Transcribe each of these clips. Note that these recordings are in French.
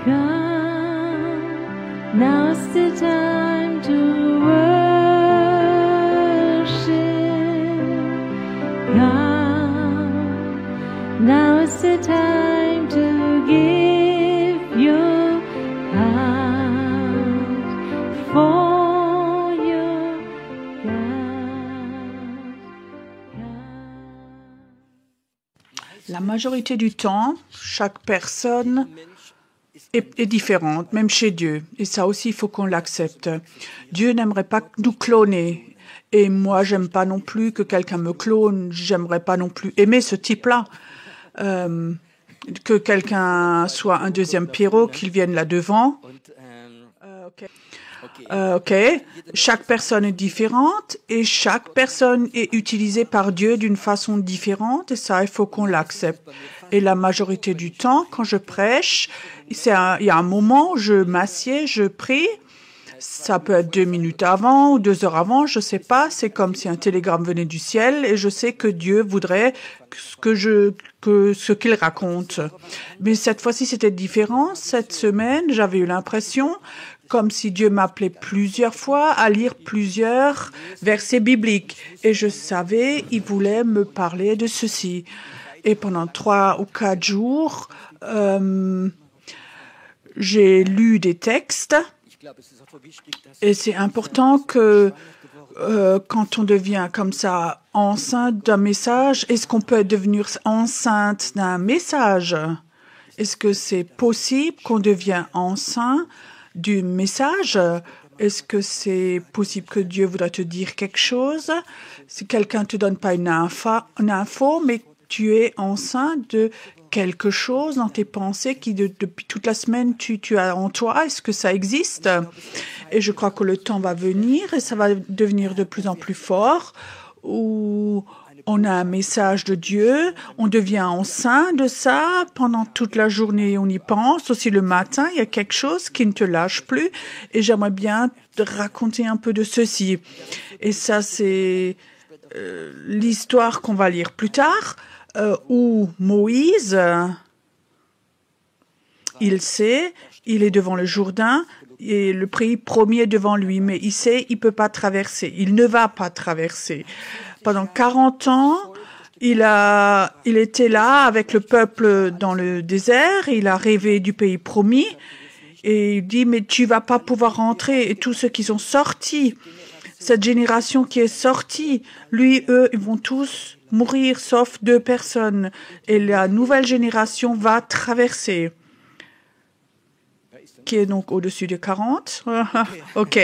Come, now's the time to worship. Come, now's the time to give your heart for your God. La majorité du temps, chaque personne est différente, même chez Dieu. Et ça aussi, il faut qu'on l'accepte. Dieu n'aimerait pas nous cloner. Et moi, j'aime pas non plus que quelqu'un me clone. J'aimerais pas non plus aimer ce type-là. Que quelqu'un soit un deuxième Pierrot, qu'il vienne là devant. OK. Chaque personne est différente et chaque personne est utilisée par Dieu d'une façon différente et ça, il faut qu'on l'accepte. Et la majorité du temps, quand je prêche, il y a un moment où je m'assieds, je prie. Ça peut être 2 minutes avant ou 2 heures avant, je sais pas. C'est comme si un télégramme venait du ciel et je sais que Dieu voudrait ce qu'il raconte. Mais cette fois-ci, c'était différent. Cette semaine, j'avais eu l'impression comme si Dieu m'appelait plusieurs fois à lire plusieurs versets bibliques. Et je savais, il voulait me parler de ceci. Et pendant 3 ou 4 jours, j'ai lu des textes. Et c'est important que quand on devient comme ça enceinte d'un message, est-ce qu'on peut devenir enceinte d'un message? Est-ce que c'est possible qu'on devienne enceinte du message? Est-ce que c'est possible que Dieu voudrait te dire quelque chose? Si quelqu'un ne te donne pas une info, mais tu es enceinte de quelque chose dans tes pensées qui, depuis toute la semaine, tu as en toi. Est-ce que ça existe? Et je crois que le temps va venir et ça va devenir de plus en plus fort où on a un message de Dieu, on devient enceint de ça pendant toute la journée, on y pense. Aussi le matin, il y a quelque chose qui ne te lâche plus et j'aimerais bien te raconter un peu de ceci. Et ça, c'est l'histoire qu'on va lire plus tard où Moïse, il sait, il est devant le Jourdain et le pays promis est devant lui, mais il sait, il peut pas traverser, il ne va pas traverser. Pendant 40 ans, il était là avec le peuple dans le désert, il a rêvé du pays promis et il dit, mais tu vas pas pouvoir rentrer. Et tous ceux qui sont sortis, cette génération qui est sortie, lui, eux, ils vont tous mourir, sauf 2 personnes. Et la nouvelle génération va traverser. Qui est donc au-dessus de 40. OK.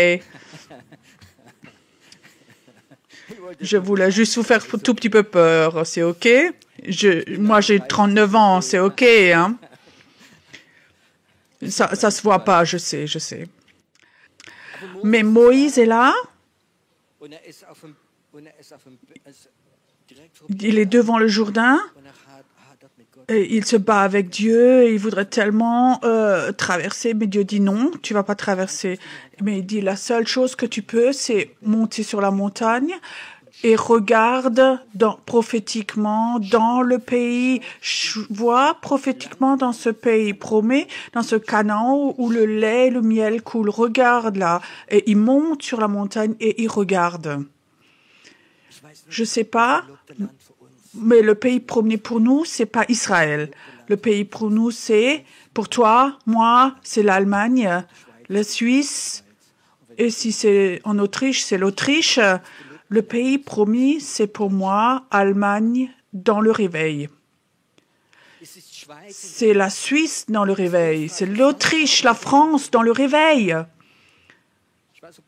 Je voulais juste vous faire un tout petit peu peur. C'est OK? Moi, j'ai 39 ans. C'est OK, hein? Ça se voit pas, je sais. Mais Moïse est là. Il est devant le Jourdain. Et il se bat avec Dieu. Et il voudrait tellement traverser, mais Dieu dit non, tu vas pas traverser. Mais il dit la seule chose que tu peux, c'est monter sur la montagne et regarde prophétiquement dans le pays, vois prophétiquement dans ce pays promis, dans ce Canaan où le lait et le miel coulent. Regarde là. Et il monte sur la montagne et il regarde. Je sais pas, mais le pays promis pour nous, c'est pas Israël. Le pays pour nous, c'est, pour toi, moi, c'est l'Allemagne, la Suisse, et si c'est en Autriche, c'est l'Autriche. Le pays promis, c'est pour moi, Allemagne dans le réveil. C'est la Suisse dans le réveil. C'est l'Autriche, la France dans le réveil.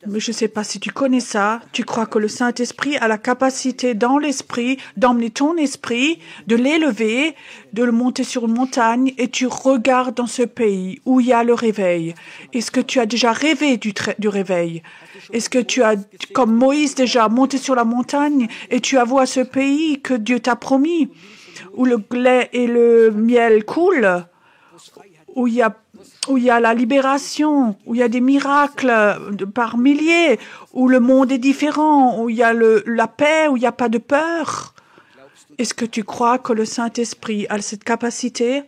Mais je ne sais pas si tu connais ça. Tu crois que le Saint-Esprit a la capacité dans l'esprit d'emmener ton esprit, de l'élever, de le monter sur une montagne et tu regardes dans ce pays où il y a le réveil. Est-ce que tu as déjà rêvé du réveil? Est-ce que tu as, comme Moïse déjà, monté sur la montagne et tu as vu à ce pays que Dieu t'a promis, où le lait et le miel coulent, où il y a la libération, où il y a des miracles par milliers, où le monde est différent, où il y a la paix, où il n'y a pas de peur. Est-ce que tu crois que le Saint-Esprit a cette capacité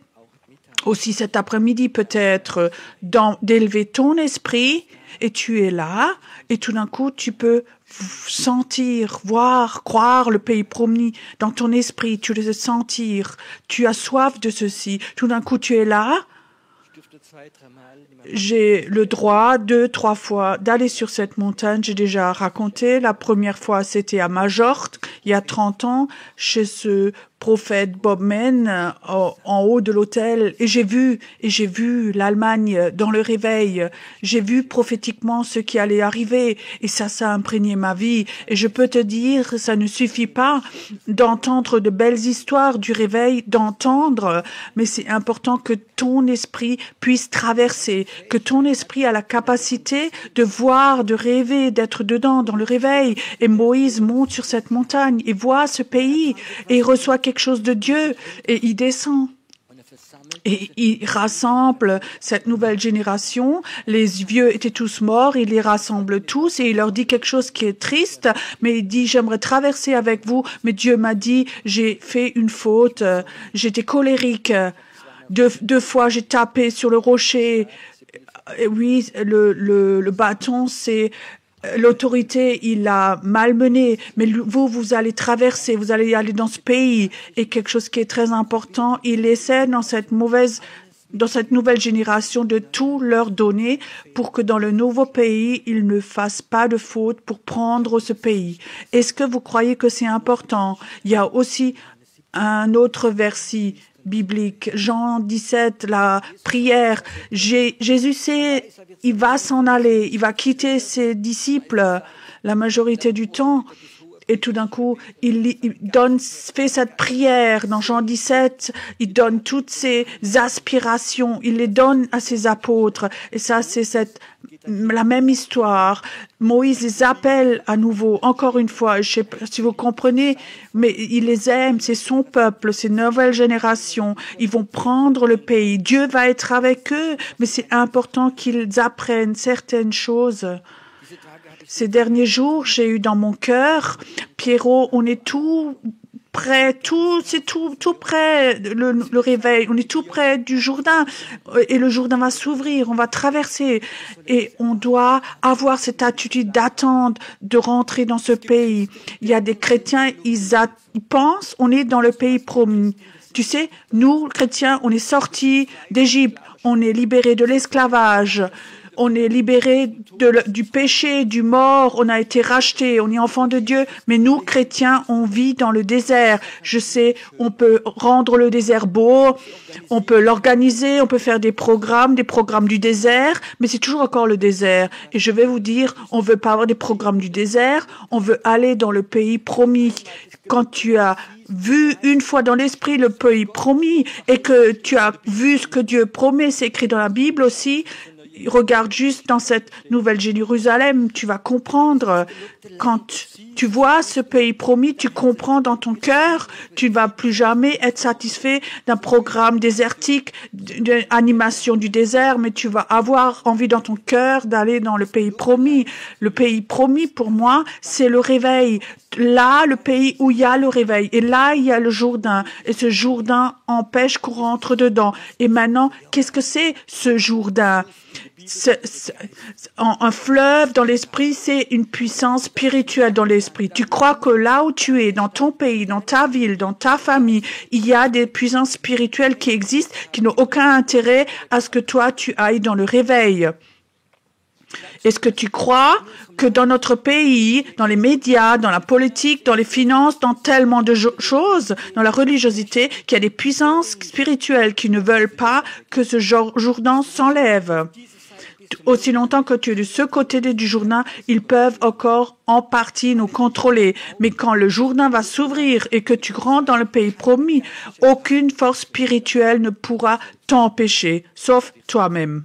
aussi cet après-midi peut-être, d'élever ton esprit, et tu es là, et tout d'un coup tu peux sentir, voir, croire le pays promis dans ton esprit, tu le sentir, tu as soif de ceci, tout d'un coup tu es là. J'ai le droit 2-3 fois d'aller sur cette montagne. J'ai déjà raconté. La première fois, c'était à Majorque, il y a 30 ans, chez ce prophète Bob Mann, en haut de l'hôtel. Et j'ai vu l'Allemagne dans le réveil. J'ai vu prophétiquement ce qui allait arriver. Et ça a imprégné ma vie. Et je peux te dire, ça ne suffit pas d'entendre de belles histoires du réveil, mais c'est important que ton esprit puisse traverser, que ton esprit a la capacité de voir, de rêver, d'être dedans, dans le réveil. Et Moïse monte sur cette montagne et voit ce pays et il reçoit quelque chose de Dieu et il descend. Et il rassemble cette nouvelle génération. Les vieux étaient tous morts. Il les rassemble tous et il leur dit quelque chose qui est triste. Mais il dit, j'aimerais traverser avec vous. Mais Dieu m'a dit, j'ai fait une faute. J'étais colérique. Deux fois, j'ai tapé sur le rocher. Et oui, le bâton, c'est... L'autorité, il l'a malmené, mais vous allez traverser, vous allez aller dans ce pays. Et quelque chose qui est très important, il essaie dans cette nouvelle génération de tout leur donner pour que dans le nouveau pays, ils ne fassent pas de faute pour prendre ce pays. Est-ce que vous croyez que c'est important? Il y a aussi un autre verset biblique, Jean 17, la prière. Jésus sait, il va s'en aller, il va quitter ses disciples la majorité du temps. Et tout d'un coup, il fait cette prière dans Jean 17, il donne toutes ses aspirations, il les donne à ses apôtres. Et ça, c'est la même histoire. Moïse les appelle à nouveau, encore une fois, je sais pas si vous comprenez, mais il les aime, c'est son peuple, c'est une nouvelle génération. Ils vont prendre le pays. Dieu va être avec eux, mais c'est important qu'ils apprennent certaines choses. Ces derniers jours, j'ai eu dans mon cœur, Pierrot, on est tout près, c'est tout près, le réveil, on est tout près du Jourdain, et le Jourdain va s'ouvrir, on va traverser, et on doit avoir cette attitude d'attente, de rentrer dans ce pays. Il y a des chrétiens, ils pensent, on est dans le pays promis. Tu sais, nous, chrétiens, on est sortis d'Égypte, on est libérés de l'esclavage. On est libéré du péché, du mort, on a été racheté, on est enfant de Dieu, mais nous, chrétiens, on vit dans le désert. Je sais, on peut rendre le désert beau, on peut l'organiser, on peut faire des programmes du désert, mais c'est toujours encore le désert. Et je vais vous dire, on veut pas avoir des programmes du désert, on veut aller dans le pays promis. Quand tu as vu une fois dans l'esprit le pays promis et que tu as vu ce que Dieu promet, c'est écrit dans la Bible aussi, regarde juste dans cette nouvelle Jérusalem, tu vas comprendre. Quand tu vois ce pays promis, tu comprends dans ton cœur, tu ne vas plus jamais être satisfait d'un programme désertique, d'une animation du désert, mais tu vas avoir envie dans ton cœur d'aller dans le pays promis. Le pays promis, pour moi, c'est le réveil. Là, le pays où il y a le réveil. Et là, il y a le Jourdain. Et ce Jourdain empêche qu'on rentre dedans. Et maintenant, qu'est-ce que c'est ce Jourdain? Un fleuve dans l'esprit, c'est une puissance spirituelle dans l'esprit. Tu crois que là où tu es, dans ton pays, dans ta ville, dans ta famille, il y a des puissances spirituelles qui existent, qui n'ont aucun intérêt à ce que toi, tu ailles dans le réveil. Est-ce que tu crois que dans notre pays, dans les médias, dans la politique, dans les finances, dans tellement de choses, dans la religiosité, qu'il y a des puissances spirituelles qui ne veulent pas que ce Jourdain s'enlève? Aussi longtemps que tu es de ce côté du Jourdain, ils peuvent encore en partie nous contrôler. Mais quand le Jourdain va s'ouvrir et que tu rentres dans le pays promis, aucune force spirituelle ne pourra t'empêcher, sauf toi-même.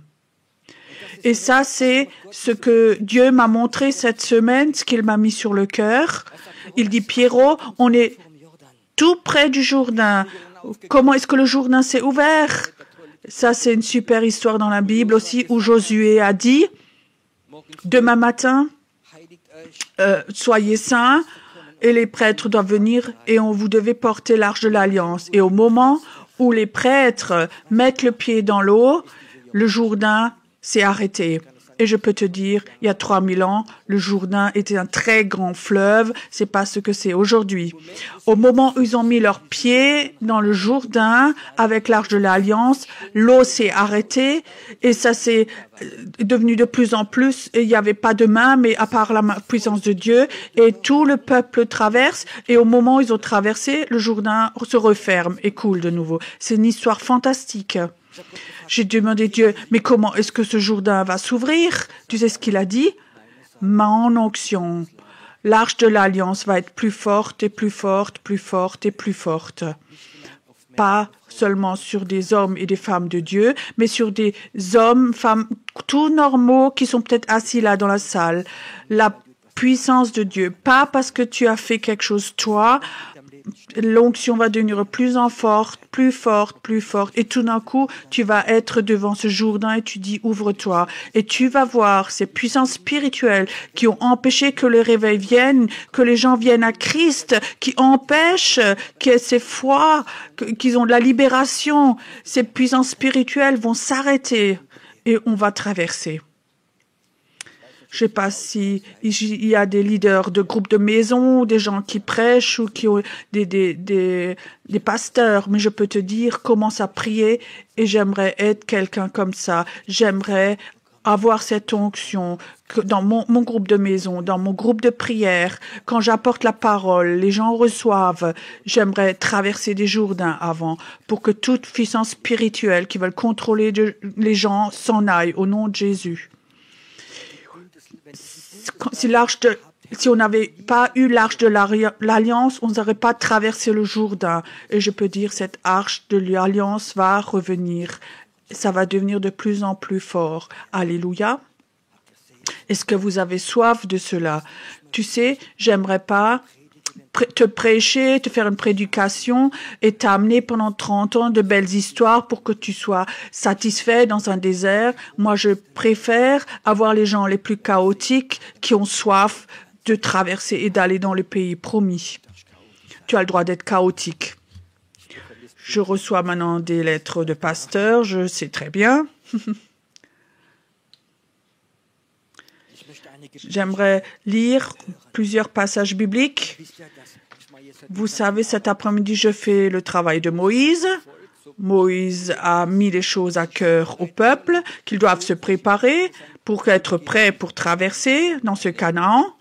Et ça, c'est ce que Dieu m'a montré cette semaine, ce qu'il m'a mis sur le cœur. Il dit, Pierrot, on est tout près du Jourdain. Comment est-ce que le Jourdain s'est ouvert? Ça, c'est une super histoire dans la Bible aussi, où Josué a dit, demain matin, soyez saints, et les prêtres doivent venir, et vous devez porter l'arche de l'Alliance. Et au moment où les prêtres mettent le pied dans l'eau, le Jourdain s'est arrêté. Et je peux te dire, il y a 3000 ans, le Jourdain était un très grand fleuve. C'est pas ce que c'est aujourd'hui. Au moment où ils ont mis leurs pieds dans le Jourdain avec l'Arche de l'Alliance, l'eau s'est arrêtée et ça s'est devenu de plus en plus. Et il n'y avait pas de main, mais à part la puissance de Dieu. Et tout le peuple traverse. Et au moment où ils ont traversé, le Jourdain se referme et coule de nouveau. C'est une histoire fantastique. J'ai demandé à Dieu, mais comment est-ce que ce Jourdain va s'ouvrir? Tu sais ce qu'il a dit? Mon onction. L'arche de l'Alliance va être plus forte et plus forte, plus forte et plus forte. Pas seulement sur des hommes et des femmes de Dieu, mais sur des hommes, femmes, tout normaux qui sont peut-être assis là dans la salle. La puissance de Dieu. Pas parce que tu as fait quelque chose toi. L'onction va devenir plus en forte, plus forte, plus forte. Et tout d'un coup, tu vas être devant ce Jourdain et tu dis, ouvre-toi. Et tu vas voir ces puissances spirituelles qui ont empêché que le réveil vienne, que les gens viennent à Christ, qui empêchent que ces foi, qu'ils ont de la libération. Ces puissances spirituelles vont s'arrêter et on va traverser. Je ne sais pas si il y a des leaders de groupes de maison, des gens qui prêchent ou qui ont des pasteurs, mais je peux te dire, commence à prier et j'aimerais être quelqu'un comme ça. J'aimerais avoir cette onction que dans mon groupe de maison, dans mon groupe de prière, quand j'apporte la parole, les gens reçoivent. J'aimerais traverser des Jourdains avant pour que toute puissance spirituelle qui veulent contrôler les gens s'en aille au nom de Jésus. Si on n'avait pas eu l'arche de l'Alliance, on n'aurait pas traversé le Jourdain. Et je peux dire, cette arche de l'Alliance va revenir. Ça va devenir de plus en plus fort. Alléluia. Est-ce que vous avez soif de cela? Tu sais, j'aimerais pas te prêcher, te faire une prédication et t'amener pendant 30 ans de belles histoires pour que tu sois satisfait dans un désert. Moi, je préfère avoir les gens les plus chaotiques qui ont soif de traverser et d'aller dans le pays promis. Tu as le droit d'être chaotique. Je reçois maintenant des lettres de pasteurs, je sais très bien. J'aimerais lire plusieurs passages bibliques. Vous savez, cet après-midi, je fais le travail de Moïse. Moïse a mis les choses à cœur au peuple, qu'ils doivent se préparer pour être prêts pour traverser dans ce Canaan.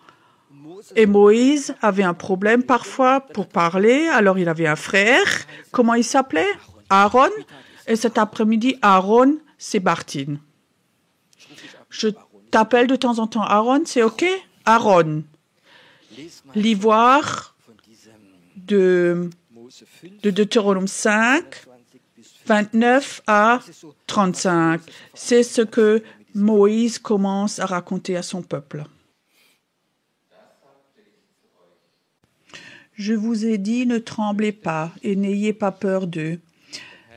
Et Moïse avait un problème parfois pour parler, alors il avait un frère. Comment il s'appelait? Aaron. Et cet après-midi, Aaron, c'est Bartine. Je t'appelle de temps en temps Aaron, c'est OK? Aaron. L'ivoire de Deutéronome 5, 29 à 35. C'est ce que Moïse commence à raconter à son peuple. Je vous ai dit, ne tremblez pas et n'ayez pas peur d'eux.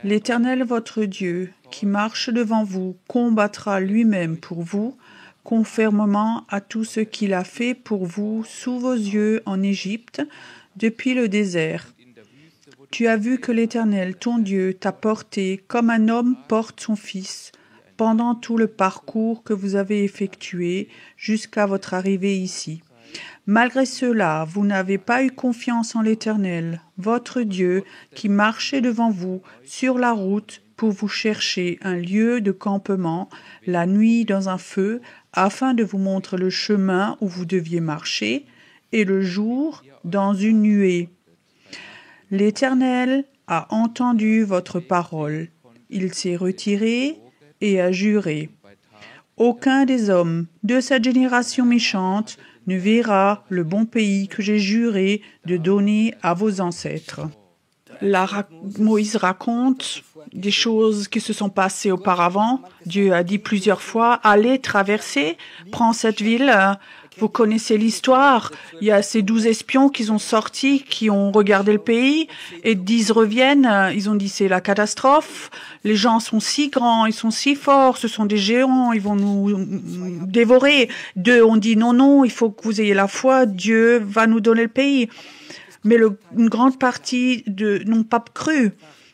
L'Éternel votre Dieu, qui marche devant vous, combattra lui-même pour vous, conformément à tout ce qu'il a fait pour vous sous vos yeux en Égypte, depuis le désert. Tu as vu que l'Éternel, ton Dieu, t'a porté comme un homme porte son fils, pendant tout le parcours que vous avez effectué jusqu'à votre arrivée ici. Malgré cela, vous n'avez pas eu confiance en l'Éternel, votre Dieu, qui marchait devant vous sur la route pour vous chercher un lieu de campement, la nuit dans un feu, afin de vous montrer le chemin où vous deviez marcher, et le jour dans une nuée. L'Éternel a entendu votre parole. Il s'est retiré et a juré. Aucun des hommes de cette génération méchante ne verra le bon pays que j'ai juré de donner à vos ancêtres. Moïse raconte des choses qui se sont passées auparavant. Dieu a dit plusieurs fois, allez traverser, prends cette ville. Vous connaissez l'histoire. Il y a ces 12 espions qui sont sortis, qui ont regardé le pays, et 10 reviennent. Ils ont dit, c'est la catastrophe. Les gens sont si grands, ils sont si forts, ce sont des géants, ils vont nous dévorer. 2 ont dit, non, non, il faut que vous ayez la foi, Dieu va nous donner le pays. Mais une grande partie n'ont pas cru.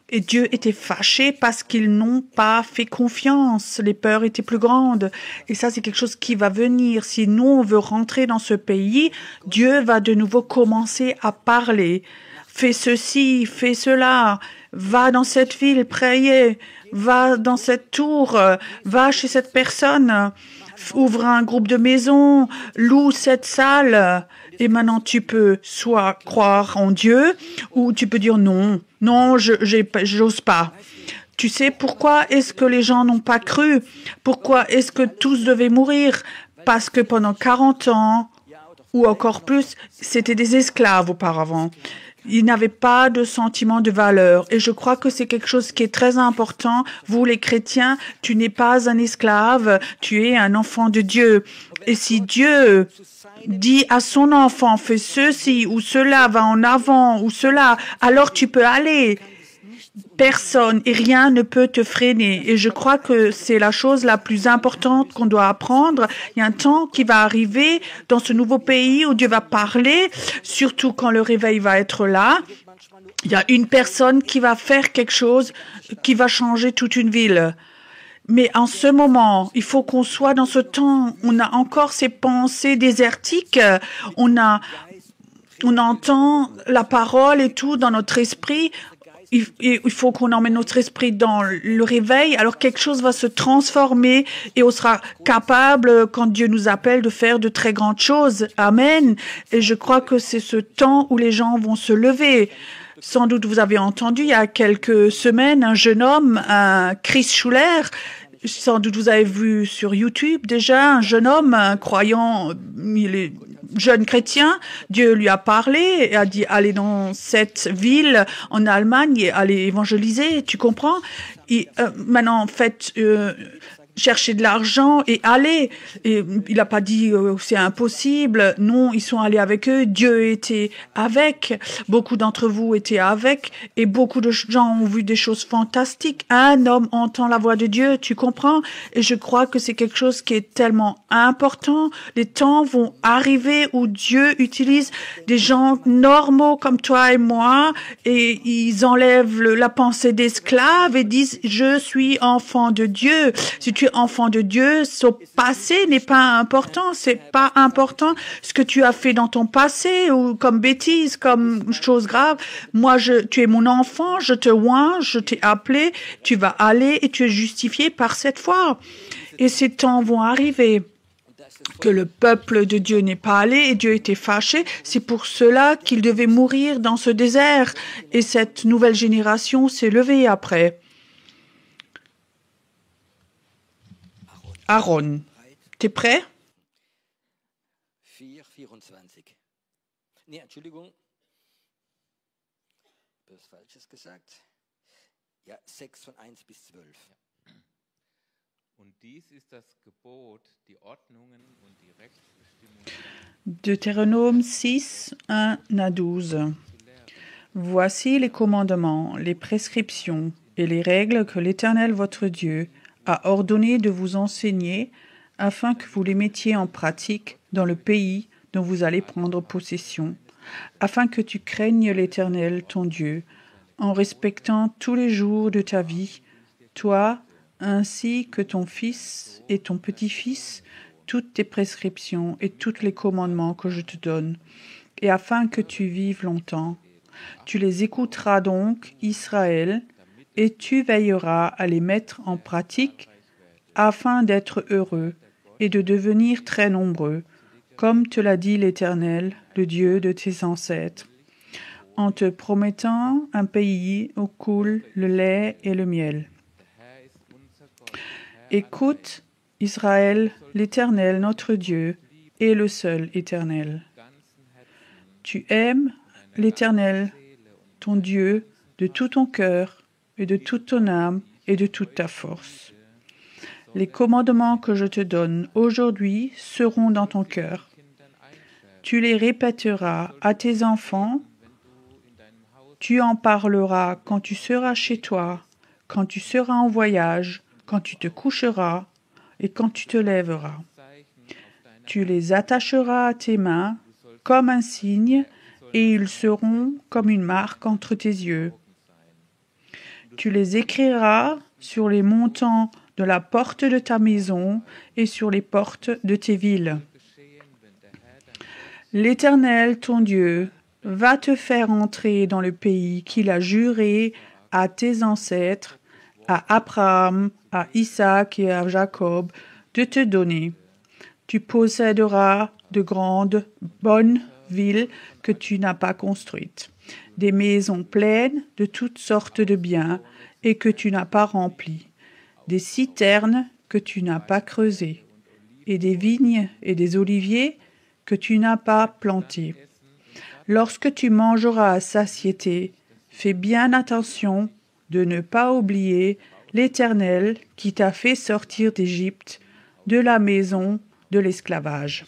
Et Dieu était fâché parce qu'ils n'ont pas fait confiance. Les peurs étaient plus grandes. Et ça, c'est quelque chose qui va venir. Si nous, on veut rentrer dans ce pays, Dieu va de nouveau commencer à parler. Fais ceci, fais cela. Va dans cette ville, priez. Va dans cette tour. Va chez cette personne. Ouvre un groupe de maisons. Loue cette salle. Et maintenant, tu peux soit croire en Dieu ou tu peux dire non, j'ose pas. Tu sais pourquoi est-ce que les gens n'ont pas cru? Pourquoi est-ce que tous devaient mourir? Parce que pendant 40 ans ou encore plus, c'était des esclaves auparavant. Ils n'avaient pas de sentiment de valeur. Et je crois que c'est quelque chose qui est très important. Vous, les chrétiens, tu n'es pas un esclave, tu es un enfant de Dieu. Et si Dieu dit à son enfant, fais ceci ou cela, va en avant ou cela, alors tu peux aller. Personne et rien ne peut te freiner. Et je crois que c'est la chose la plus importante qu'on doit apprendre. Il y a un temps qui va arriver dans ce nouveau pays où Dieu va parler, surtout quand le réveil va être là. Il y a une personne qui va faire quelque chose qui va changer toute une ville. Mais en ce moment, il faut qu'on soit dans ce temps. On a encore ces pensées désertiques. On entend la parole et tout dans notre esprit. Il faut qu'on emmène notre esprit dans le réveil. Alors quelque chose va se transformer et on sera capable, quand Dieu nous appelle, de faire de très grandes choses. Amen. Et je crois que c'est ce temps où les gens vont se lever. Sans doute vous avez entendu il y a quelques semaines un jeune homme, Chris Schuller. Sans doute vous avez vu sur YouTube déjà un jeune homme, un croyant, il est jeune chrétien. Dieu lui a parlé et a dit allez dans cette ville en Allemagne et allez évangéliser. Tu comprends? Et maintenant faites chercher de l'argent et aller. Et il n'a pas dit c'est impossible. Non, ils sont allés avec eux. Dieu était avec. Beaucoup d'entre vous étaient avec. Et beaucoup de gens ont vu des choses fantastiques. Un homme entend la voix de Dieu, tu comprends? Et je crois que c'est quelque chose qui est tellement important. Les temps vont arriver où Dieu utilise des gens normaux comme toi et moi et ils enlèvent la pensée d'esclave et disent je suis enfant de Dieu. Si tu es enfant de Dieu, ce passé n'est pas important. C'est pas important ce que tu as fait dans ton passé ou comme bêtise, comme chose grave. Moi, tu es mon enfant, je te oins, je t'ai appelé, tu vas aller et tu es justifié par cette foi. Et ces temps vont arriver que le peuple de Dieu n'est pas allé et Dieu était fâché. C'est pour cela qu'il devait mourir dans ce désert. Et cette nouvelle génération s'est levée après. Aaron, t'es prêt? 4:24. Nee, Entschuldigung. Was Falsches gesagt. Ja, 6 von 1 bis 12. Und dies ist das Gebot, die Ordnungen und die Rechtsbestimmungen. Deutéronome 6, 1 à 12. Voici les commandements, les prescriptions et les règles que l'Éternel votre Dieu a ordonné de vous enseigner afin que vous les mettiez en pratique dans le pays dont vous allez prendre possession, afin que tu craignes l'Éternel ton Dieu, en respectant tous les jours de ta vie, toi ainsi que ton fils et ton petit-fils, toutes tes prescriptions et tous les commandements que je te donne, et afin que tu vives longtemps. Tu les écouteras donc, Israël, et tu veilleras à les mettre en pratique afin d'être heureux et de devenir très nombreux, comme te l'a dit l'Éternel, le Dieu de tes ancêtres, en te promettant un pays où coule le lait et le miel. Écoute, Israël, l'Éternel, notre Dieu, est le seul Éternel. Tu aimes l'Éternel, ton Dieu, de tout ton cœur, et de toute ton âme et de toute ta force. Les commandements que je te donne aujourd'hui seront dans ton cœur. Tu les répéteras à tes enfants, tu en parleras quand tu seras chez toi, quand tu seras en voyage, quand tu te coucheras et quand tu te lèveras. Tu les attacheras à tes mains comme un signe et ils seront comme une marque entre tes yeux. Tu les écriras sur les montants de la porte de ta maison et sur les portes de tes villes. L'Éternel, ton Dieu, va te faire entrer dans le pays qu'il a juré à tes ancêtres, à Abraham, à Isaac et à Jacob, de te donner. Tu posséderas de grandes, bonnes villes que tu n'as pas construites, des maisons pleines de toutes sortes de biens et que tu n'as pas remplies, des citernes que tu n'as pas creusées, et des vignes et des oliviers que tu n'as pas plantés. Lorsque tu mangeras à satiété, fais bien attention de ne pas oublier l'Éternel qui t'a fait sortir d'Égypte, de la maison de l'esclavage.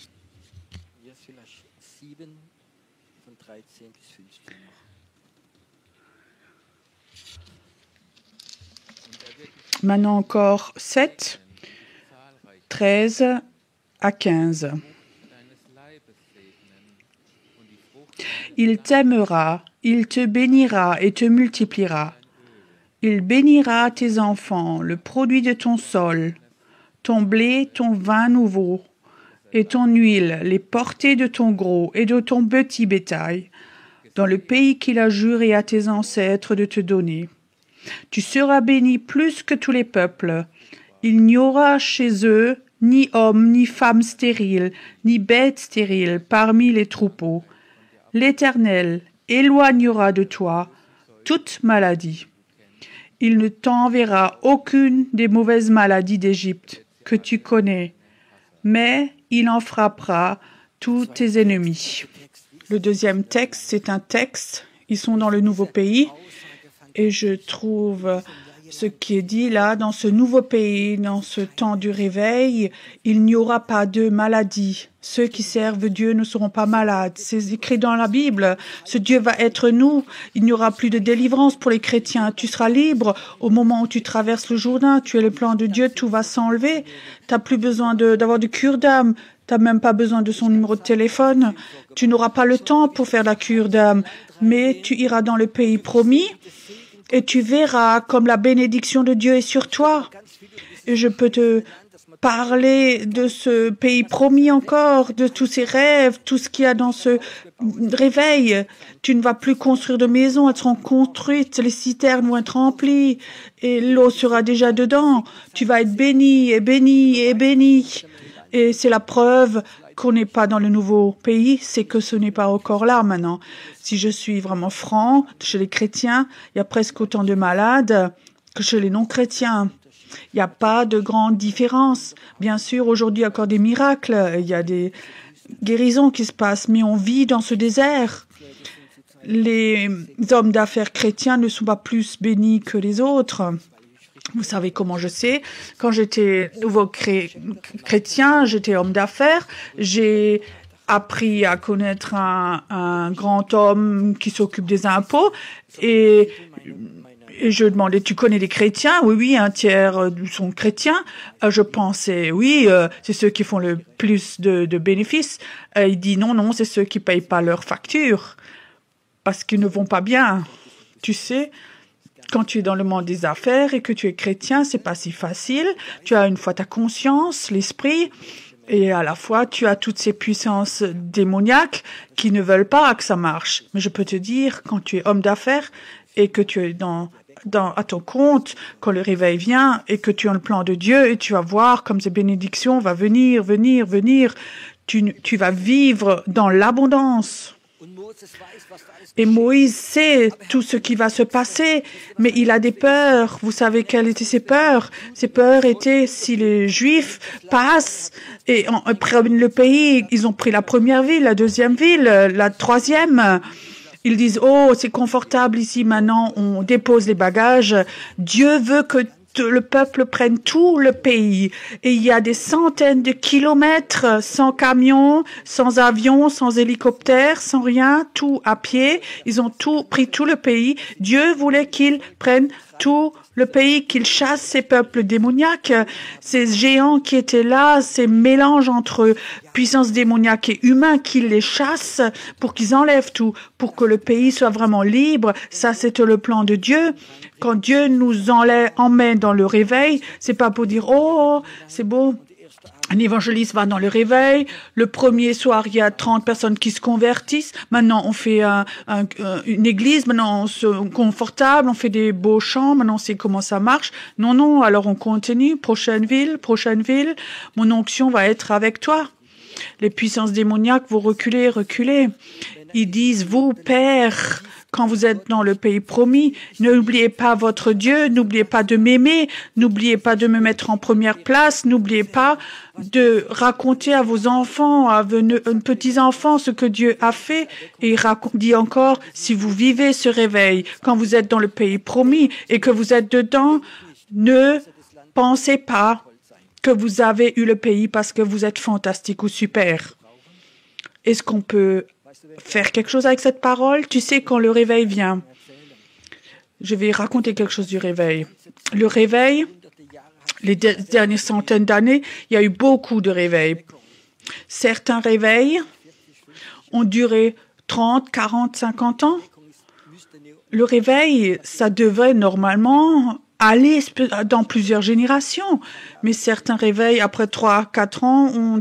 Jetzt vielleicht 7 von 13 bis 15 noch. Maintenant encore 7, 13 à 15. Il t'aimera, il te bénira et te multipliera. Il bénira tes enfants, le produit de ton sol, ton blé, ton vin nouveau, et ton huile, les portées de ton gros et de ton petit bétail, dans le pays qu'il a juré à tes ancêtres de te donner. Tu seras béni plus que tous les peuples. Il n'y aura chez eux ni homme, ni femme stérile, ni bête stérile parmi les troupeaux. L'Éternel éloignera de toi toute maladie. Il ne t'enverra aucune des mauvaises maladies d'Égypte que tu connais, mais il en frappera tous tes ennemis. Le deuxième texte, c'est un texte, ils sont dans le nouveau pays, et je trouve ce qui est dit là, dans ce nouveau pays, dans ce temps du réveil, il n'y aura pas de maladie. Ceux qui servent Dieu ne seront pas malades. C'est écrit dans la Bible. Ce Dieu va être nous. Il n'y aura plus de délivrance pour les chrétiens. Tu seras libre au moment où tu traverses le Jourdain. Tu es le plan de Dieu, tout va s'enlever. Tu n'as plus besoin d'avoir de cure d'âme. Tu n'as même pas besoin de son numéro de téléphone. Tu n'auras pas le temps pour faire la cure d'âme. Mais tu iras dans le pays promis. Et tu verras comme la bénédiction de Dieu est sur toi. Et je peux te parler de ce pays promis encore, de tous ces rêves, tout ce qu'il y a dans ce réveil. Tu ne vas plus construire de maisons, elles seront construites, les citernes vont être remplies et l'eau sera déjà dedans. Tu vas être béni et béni et béni. Et c'est la preuve qu'on n'est pas dans le nouveau pays, c'est que ce n'est pas encore là maintenant. Si je suis vraiment franc, chez les chrétiens, il y a presque autant de malades que chez les non-chrétiens. Il n'y a pas de grande différence. Bien sûr, aujourd'hui, il y a encore des miracles, il y a des guérisons qui se passent, mais on vit dans ce désert. Les hommes d'affaires chrétiens ne sont pas plus bénis que les autres. Vous savez comment je sais. Quand j'étais nouveau chrétien, j'étais homme d'affaires. J'ai appris à connaître un grand homme qui s'occupe des impôts et je demandais, tu connais les chrétiens? Oui, oui, un tiers sont chrétiens. Je pensais, oui, c'est ceux qui font le plus de bénéfices. Il dit, non, c'est ceux qui payent pas leurs factures parce qu'ils ne vont pas bien. Tu sais, quand tu es dans le monde des affaires et que tu es chrétien, c'est pas si facile. Tu as une fois ta conscience, l'esprit, et à la fois tu as toutes ces puissances démoniaques qui ne veulent pas que ça marche. Mais je peux te dire, quand tu es homme d'affaires et que tu es à ton compte, quand le réveil vient et que tu as le plan de Dieu et tu vas voir comme ces bénédictions vont venir, tu vas vivre dans l'abondance. Et Moïse sait tout ce qui va se passer, mais il a des peurs. Vous savez quelles étaient ses peurs? Ses peurs étaient si les Juifs passent et prennent le pays, ils ont pris la première ville, la deuxième ville, la troisième. Ils disent, oh, c'est confortable ici, maintenant on dépose les bagages. Dieu veut que le peuple prenne tout le pays. Et il y a des centaines de kilomètres sans camion, sans avion, sans hélicoptère, sans rien, tout à pied. Ils ont pris tout le pays. Dieu voulait qu'ils prennent tout le pays qu'il chasse ces peuples démoniaques, ces géants qui étaient là, ces mélanges entre puissance démoniaque et humain, qu'il les chasse pour qu'ils enlèvent tout, pour que le pays soit vraiment libre. Ça, c'était le plan de Dieu. Quand Dieu nous emmène dans le réveil, c'est pas pour dire, oh, c'est beau. Un évangéliste va dans le réveil. Le premier soir, il y a 30 personnes qui se convertissent. Maintenant, on fait une église. Maintenant, on se confortable. On fait des beaux chants. Maintenant, on sait comment ça marche. Non, non. Alors, on continue. Prochaine ville, prochaine ville. Mon onction va être avec toi. Les puissances démoniaques, vous reculez, reculez. Ils disent, vous, Père, quand vous êtes dans le pays promis, n'oubliez pas votre Dieu, n'oubliez pas de m'aimer, n'oubliez pas de me mettre en première place, n'oubliez pas de raconter à vos enfants, à vos petits-enfants ce que Dieu a fait. Et il dit encore, si vous vivez ce réveil, quand vous êtes dans le pays promis et que vous êtes dedans, ne pensez pas que vous avez eu le pays parce que vous êtes fantastique ou super. Est-ce qu'on peut faire quelque chose avec cette parole? Tu sais, quand le réveil vient, je vais raconter quelque chose du réveil. Le réveil, les dernières centaines d'années, il y a eu beaucoup de réveils. Certains réveils ont duré 30, 40, 50 ans. Le réveil, ça devrait normalement aller dans plusieurs générations. Mais certains réveils, après 3, 4 ans,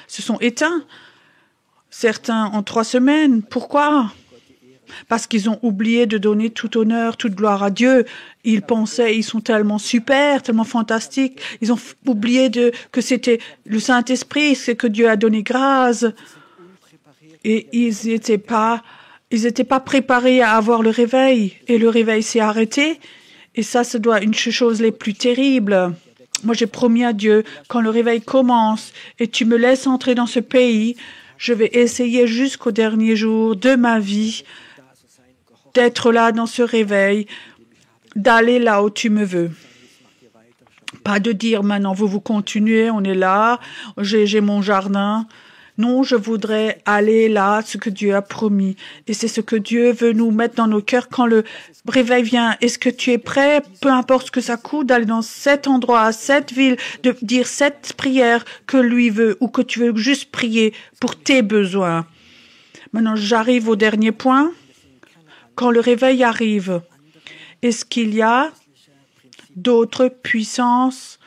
se sont éteints. Certains en 3 semaines. Pourquoi? Parce qu'ils ont oublié de donner tout honneur, toute gloire à Dieu. Ils pensaient, ils sont tellement super, tellement fantastiques. Ils ont oublié que c'était le Saint-Esprit, c'est que Dieu a donné grâce. Et ils n'étaient pas préparés à avoir le réveil. Et le réveil s'est arrêté. Et ça doit être une chose les plus terribles. Moi, j'ai promis à Dieu, quand le réveil commence et tu me laisses entrer dans ce pays, je vais essayer jusqu'au dernier jour de ma vie d'être là dans ce réveil, d'aller là où tu me veux. Pas de dire maintenant, vous continuez, on est là, j'ai mon jardin. Non, je voudrais aller là, ce que Dieu a promis. Et c'est ce que Dieu veut nous mettre dans nos cœurs quand le réveil vient. Est-ce que tu es prêt, peu importe ce que ça coûte, d'aller dans cet endroit, cette ville, de dire cette prière que lui veut ou que tu veux juste prier pour tes besoins? Maintenant, j'arrive au dernier point. Quand le réveil arrive, est-ce qu'il y a d'autres puissances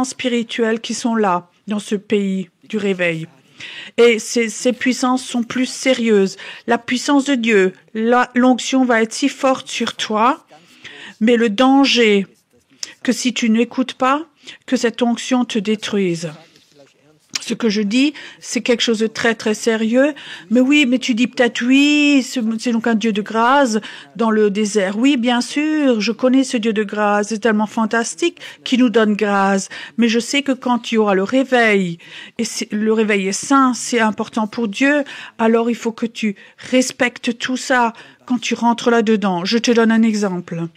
spirituelles qui sont là, dans ce pays du réveil? Et ces puissances sont plus sérieuses. La puissance de Dieu, l'onction va être si forte sur toi, mais le danger que si tu n'écoutes pas, que cette onction te détruise. Ce que je dis, c'est quelque chose de très, très sérieux. Mais oui, mais tu dis peut-être oui, c'est donc un Dieu de grâce dans le désert. Oui, bien sûr, je connais ce Dieu de grâce. C'est tellement fantastique qui nous donne grâce. Mais je sais que quand tu auras le réveil, et le réveil est saint, c'est important pour Dieu, alors il faut que tu respectes tout ça quand tu rentres là-dedans. Je te donne un exemple.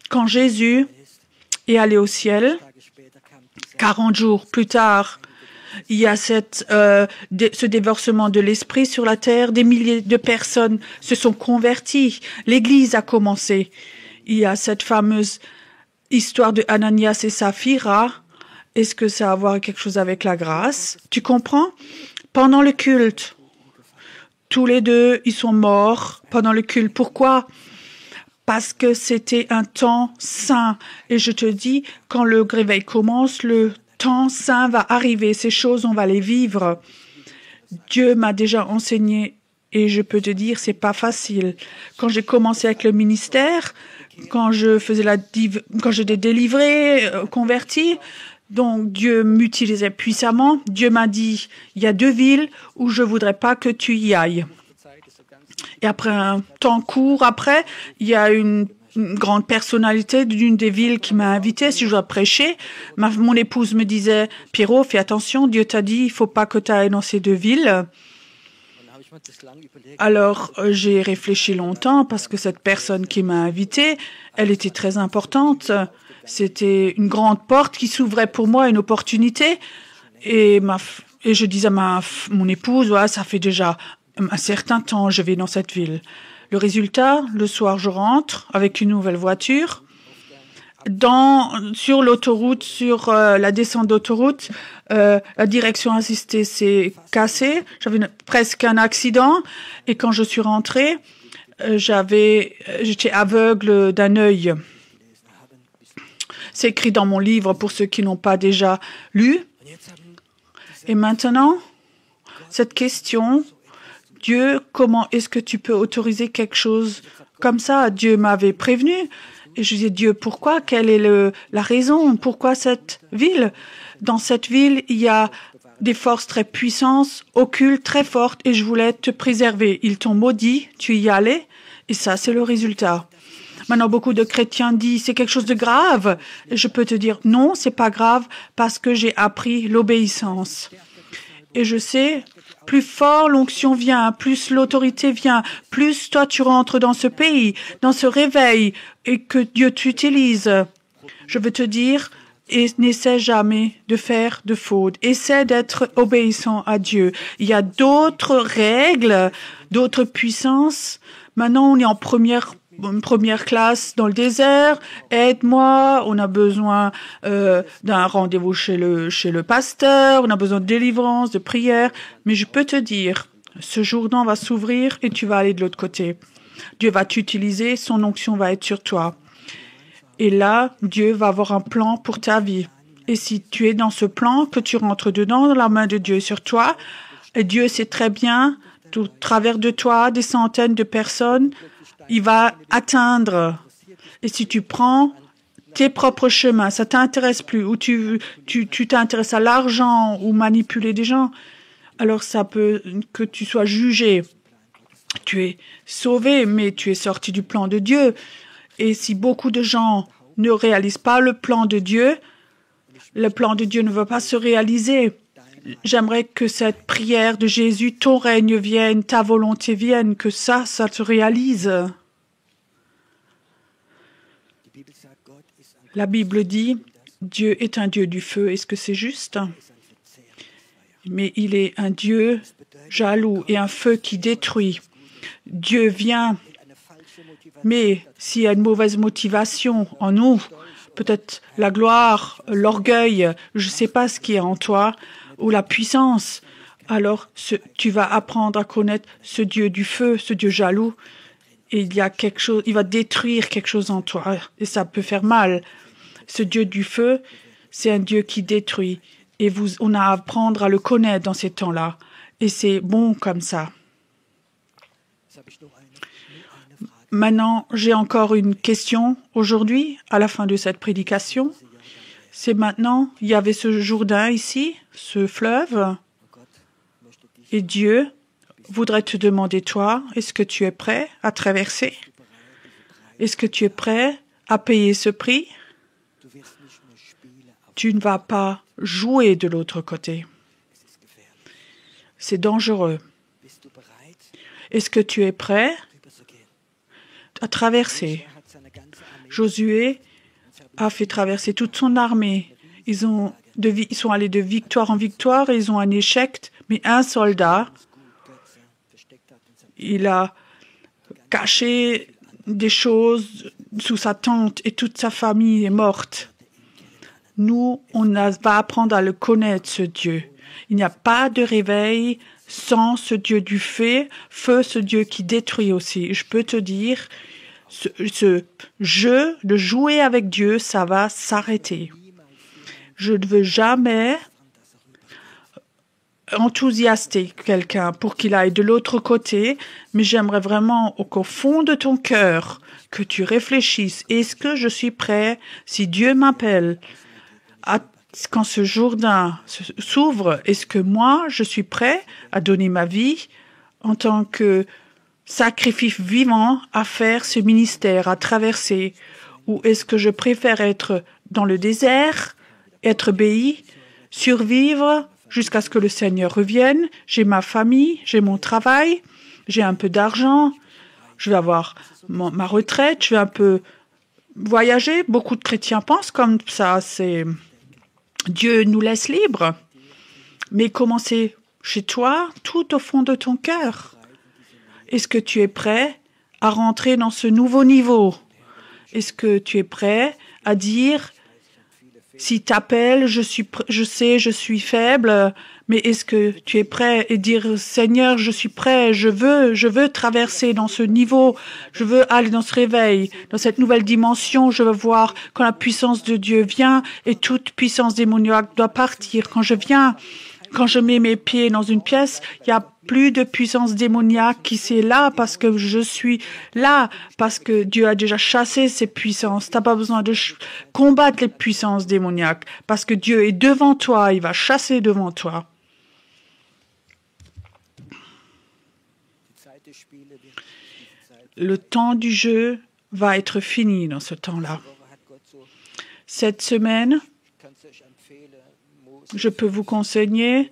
Quand Jésus est allé au ciel, 40 jours plus tard, il y a ce déversement de l'esprit sur la terre. Des milliers de personnes se sont converties. L'Église a commencé. Il y a cette fameuse histoire de Ananias et Saphira. Est-ce que ça a à voir quelque chose avec la grâce? Tu comprends? Pendant le culte, tous les deux, ils sont morts pendant le culte. Pourquoi? Parce que c'était un temps saint. Et je te dis, quand le réveil commence, le temps saint va arriver, ces choses, on va les vivre. Dieu m'a déjà enseigné et je peux te dire, c'est pas facile. Quand j'ai commencé avec le ministère, quand j'étais délivré, converti, donc Dieu m'utilisait puissamment. Dieu m'a dit, il y a 2 villes où je voudrais pas que tu y ailles. Et après un temps court, il y a une grande personnalité d'une des villes qui m'a invité si je dois prêcher. Mon épouse me disait, Pierrot, fais attention, Dieu t'a dit, il faut pas que tu ailles dans ces 2 villes. Alors, j'ai réfléchi longtemps parce que cette personne qui m'a invité, elle était très importante. C'était une grande porte qui s'ouvrait pour moi, une opportunité. Et je disais à mon épouse, ouais, ça fait déjà un certain temps, je vais dans cette ville. Le résultat, le soir, je rentre avec une nouvelle voiture sur l'autoroute, sur la descente d'autoroute, la direction assistée s'est cassée. J'avais presque un accident. Et quand je suis rentrée, j'étais aveugle d'un œil. C'est écrit dans mon livre pour ceux qui n'ont pas déjà lu. Et maintenant, cette question, Dieu, comment est-ce que tu peux autoriser quelque chose comme ça? Dieu m'avait prévenu. Et je disais, Dieu, pourquoi? Quelle est la raison? Pourquoi cette ville? Dans cette ville, il y a des forces très puissantes, occultes, très fortes, et je voulais te préserver. Ils t'ont maudit, tu y allais, et ça, c'est le résultat. Maintenant, beaucoup de chrétiens disent, c'est quelque chose de grave. Et je peux te dire, non, c'est pas grave, parce que j'ai appris l'obéissance. Et je sais, plus fort l'onction vient, plus l'autorité vient, plus toi tu rentres dans ce pays, dans ce réveil, et que Dieu t'utilise. Je veux te dire, et n'essaie jamais de faire de faute. Essaie d'être obéissant à Dieu. Il y a d'autres règles, d'autres puissances. Maintenant, on est en première classe dans le désert. Aide-moi. On a besoin d'un rendez-vous chez le pasteur. On a besoin de délivrance, de prière. Mais je peux te dire, ce Jourdain va s'ouvrir et tu vas aller de l'autre côté. Dieu va t'utiliser, son onction va être sur toi. Et là, Dieu va avoir un plan pour ta vie. Et si tu es dans ce plan, que tu rentres dedans, la main de Dieu sur toi, et Dieu sait très bien, au travers de toi, des centaines de personnes, il va atteindre. Et si tu prends tes propres chemins, ça t'intéresse plus, ou tu t'intéresses à l'argent ou manipuler des gens, alors ça peut que tu sois jugé. Tu es sauvé, mais tu es sorti du plan de Dieu. Et si beaucoup de gens ne réalisent pas le plan de Dieu ne va pas se réaliser. J'aimerais que cette prière de Jésus, ton règne vienne, ta volonté vienne, que ça se réalise. La Bible dit, Dieu est un Dieu du feu. Est-ce que c'est juste? Mais il est un Dieu jaloux et un feu qui détruit. Dieu vient, mais s'il y a une mauvaise motivation en nous, peut-être la gloire, l'orgueil, je ne sais pas ce qui est en toi, ou la puissance, alors tu vas apprendre à connaître ce Dieu du feu, ce Dieu jaloux, et il y a quelque chose, il va détruire quelque chose en toi, et ça peut faire mal. Ce Dieu du feu, c'est un Dieu qui détruit, et on a à apprendre à le connaître dans ces temps-là, et c'est bon comme ça. Maintenant, j'ai encore une question aujourd'hui, à la fin de cette prédication. C'est maintenant, il y avait ce Jourdain ici, ce fleuve, et Dieu voudrait te demander, toi, est-ce que tu es prêt à traverser? Est-ce que tu es prêt à payer ce prix? Tu ne vas pas jouer de l'autre côté. C'est dangereux. Est-ce que tu es prêt à traverser? Josué a fait traverser toute son armée. Ils sont allés de victoire en victoire et ils ont un échec. Mais un soldat, il a caché des choses sous sa tente et toute sa famille est morte. Nous, on va apprendre à le connaître, ce Dieu. Il n'y a pas de réveil sans ce Dieu du feu, ce Dieu qui détruit aussi. Je peux te dire, ce jeu de jouer avec Dieu, ça va s'arrêter. Je ne veux jamais enthousiaster quelqu'un pour qu'il aille de l'autre côté, mais j'aimerais vraiment qu'au fond de ton cœur, que tu réfléchisses. Est-ce que je suis prêt, si Dieu m'appelle, quand ce Jourdain s'ouvre, est-ce que moi, je suis prêt à donner ma vie en tant que sacrifice vivant à faire ce ministère, à traverser? Ou est-ce que je préfère être dans le désert, être béi, survivre jusqu'à ce que le Seigneur revienne? J'ai ma famille, j'ai mon travail, j'ai un peu d'argent, je vais avoir ma retraite, je vais un peu voyager. Beaucoup de chrétiens pensent comme ça, Dieu nous laisse libres. Mais commencez chez toi, tout au fond de ton cœur. Est-ce que tu es prêt à rentrer dans ce nouveau niveau? Est-ce que tu es prêt à dire, si t'appelles, je sais, je suis faible, mais est-ce que tu es prêt à dire, Seigneur, je suis prêt, je veux traverser dans ce niveau, je veux aller dans ce réveil, dans cette nouvelle dimension, je veux voir quand la puissance de Dieu vient et toute puissance démoniaque doit partir. Quand je mets mes pieds dans une pièce, il n'y a plus de puissance démoniaque qui est là parce que je suis là, parce que Dieu a déjà chassé ces puissances. Tu n'as pas besoin de combattre les puissances démoniaques parce que Dieu est devant toi, il va chasser devant toi. Le temps du jeu va être fini dans ce temps-là. Cette semaine, je peux vous conseiller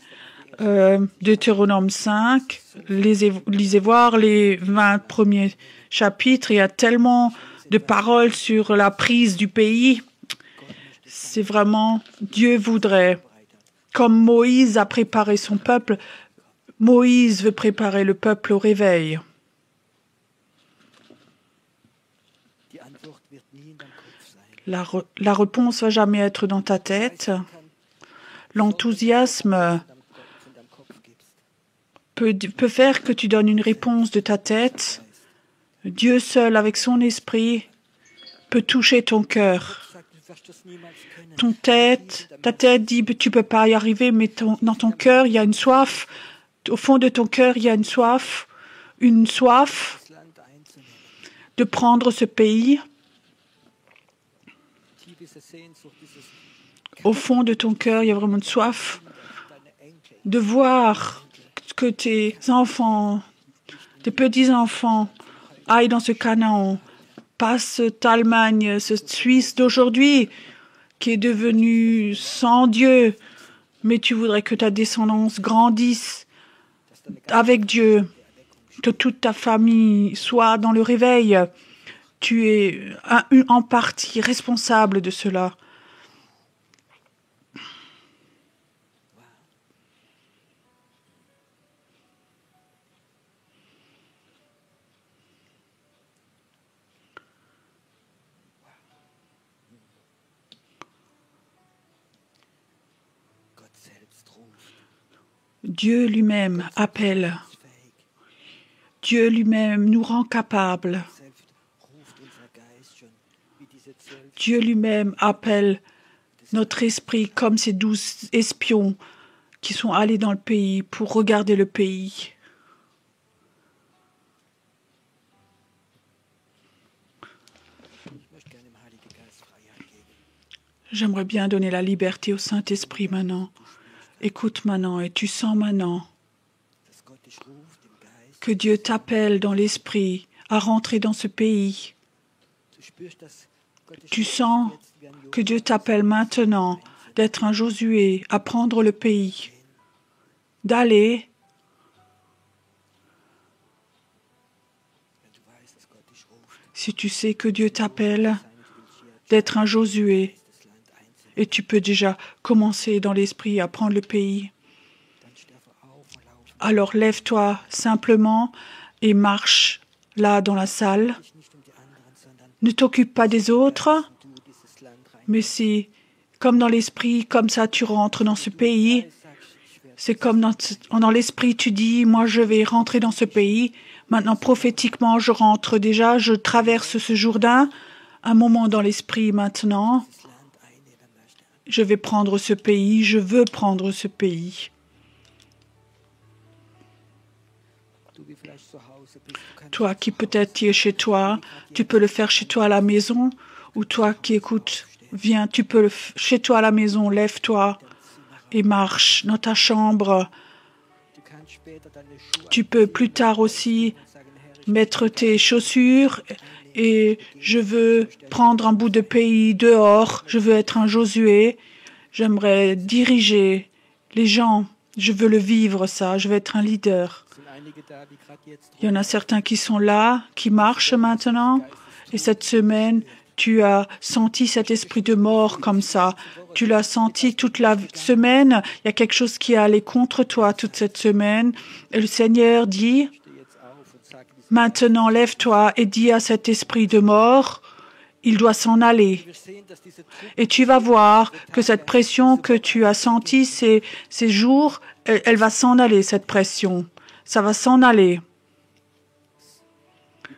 Deutéronome 5, lisez voir les 20 premiers chapitres. Il y a tellement de paroles sur la prise du pays. C'est vraiment, Dieu voudrait, comme Moïse a préparé son peuple, Moïse veut préparer le peuple au réveil. La réponse ne va jamais être dans ta tête. L'enthousiasme peut faire que tu donnes une réponse de ta tête. Dieu seul, avec son esprit, peut toucher ton cœur. Ta tête dit tu ne peux pas y arriver, mais dans ton cœur, il y a une soif. Au fond de ton cœur, il y a une soif de prendre ce pays. Au fond de ton cœur, il y a vraiment une soif de voir que tes enfants, tes petits-enfants aillent dans ce Canaan, pas cette Allemagne, cette Suisse d'aujourd'hui qui est devenue sans Dieu, mais tu voudrais que ta descendance grandisse avec Dieu, que toute ta famille soit dans le réveil. Tu es en partie responsable de cela. Dieu lui-même appelle. Dieu lui-même nous rend capables. Dieu lui-même appelle notre esprit comme ces 12 espions qui sont allés dans le pays pour regarder le pays. J'aimerais bien donner la liberté au Saint-Esprit maintenant. Écoute maintenant et tu sens maintenant que Dieu t'appelle dans l'esprit à rentrer dans ce pays. Tu sens que Dieu t'appelle maintenant d'être un Josué, à prendre le pays, d'aller. Si tu sais que Dieu t'appelle d'être un Josué, et tu peux déjà commencer dans l'esprit à prendre le pays, alors lève-toi simplement et marche là dans la salle. Ne t'occupe pas des autres, mais si, comme dans l'esprit, comme ça tu rentres dans ce pays, c'est comme dans l'esprit tu dis, moi je vais rentrer dans ce pays, maintenant prophétiquement je rentre déjà, je traverse ce Jourdain, un moment dans l'esprit maintenant, je vais prendre ce pays, je veux prendre ce pays. Toi qui peut-être es chez toi, tu peux le faire chez toi à la maison, ou toi qui écoutes, viens, tu peux chez toi à la maison, lève-toi et marche dans ta chambre. Tu peux plus tard aussi mettre tes chaussures et je veux prendre un bout de pays dehors, je veux être un Josué, j'aimerais diriger les gens, je veux le vivre ça, je veux être un leader. Il y en a certains qui sont là, qui marchent maintenant, et cette semaine, tu as senti cet esprit de mort comme ça. Tu l'as senti toute la semaine. Il y a quelque chose qui est allé contre toi toute cette semaine. Et le Seigneur dit, maintenant lève-toi et dis à cet esprit de mort, il doit s'en aller. Wir sehen, dass dieser Druck Et tu vas voir que cette pression que tu as sentie ces jours, elle va s'en aller, cette pression. Ça va s'en aller.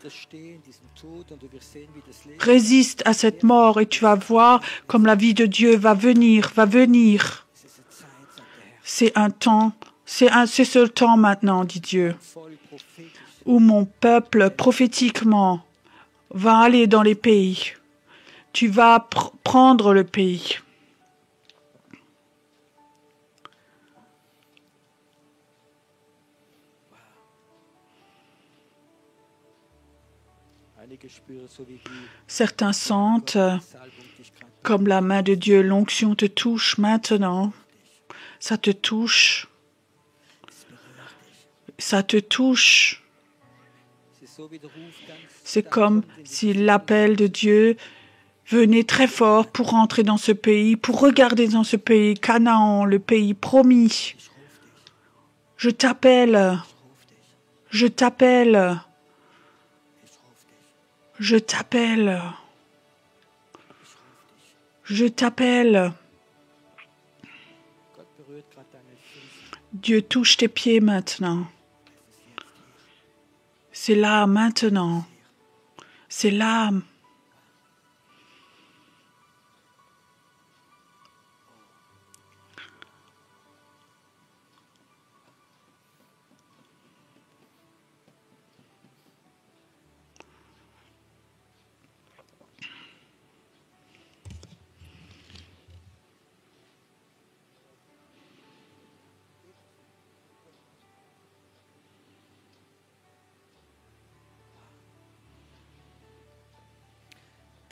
widerstehen, diesem Tod, und du wirst sehen, wie das Leben Résiste à cette mort et tu vas voir comme la vie de Dieu va venir, va venir. diese Zeit, sagt der Herr, C'est un temps, c'est ce temps maintenant, dit Dieu, voll prophetisch. où mon peuple prophétiquement va aller dans les pays. Tu vas prendre le pays. Einige spüren so wie die Certains sentent Salbung dich gerade comme la main de Dieu, l'onction te touche maintenant. Ça te touche. Ça te touche. es ist so wie der Ruf ganz C'est comme si l'appel de Dieu venait très fort pour entrer dans ce pays, pour regarder dans ce pays, Canaan, le pays promis. Je t'appelle. Je t'appelle. Je t'appelle. Je t'appelle. Gott berührt gerade deine Füße. Dieu touche tes pieds maintenant. C'est là maintenant. C'est là.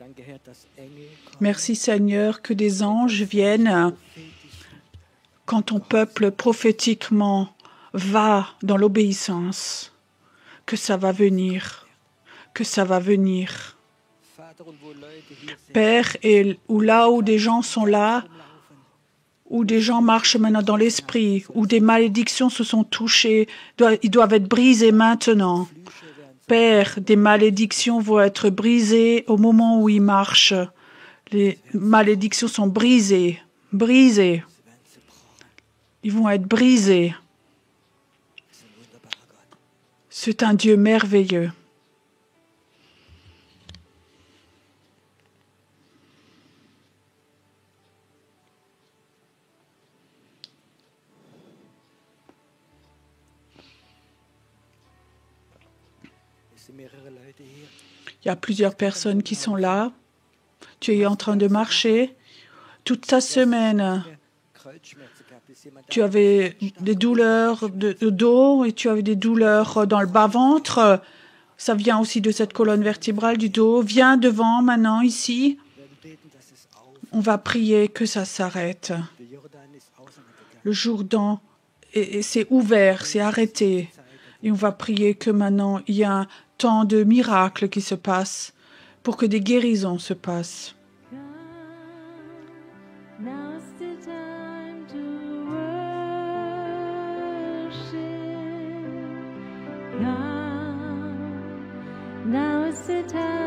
Danke, Herr, dass Engel kommen, Merci Seigneur que des anges viennent quand ton peuple prophétiquement va dans l'obéissance, que ça va venir, que ça va venir. Vater, und wo Leute hier sind, Père, et où là où des gens sont là, où des gens marchent maintenant dans l'esprit, où des malédictions se sont touchées, ils doivent être brisés maintenant. Père, des malédictions vont être brisées au moment où ils marchent. Les malédictions sont brisées, brisées. Ils vont être brisés. C'est un Dieu merveilleux. es sind mehrere Leute hier. Il y a plusieurs personnes qui sont là. Tu es en train de marcher. Toute ta semaine, Kreuzschmerzen gehabt, ist jemand tu avais des douleurs de dos et tu avais des douleurs dans le bas-ventre. Ça vient aussi de cette colonne vertébrale du dos. Viens devant maintenant, ici. Wir werden beten, dass es auf. On va prier que ça s'arrête. Der Jordan ist auseinandergegangen. Le Jourdain, c'est ouvert, c'est arrêté. Et on va prier que maintenant, il y a un temps de miracles qui se passe pour que des guérisons se passent. Now's the time to worship. Come, now's the time.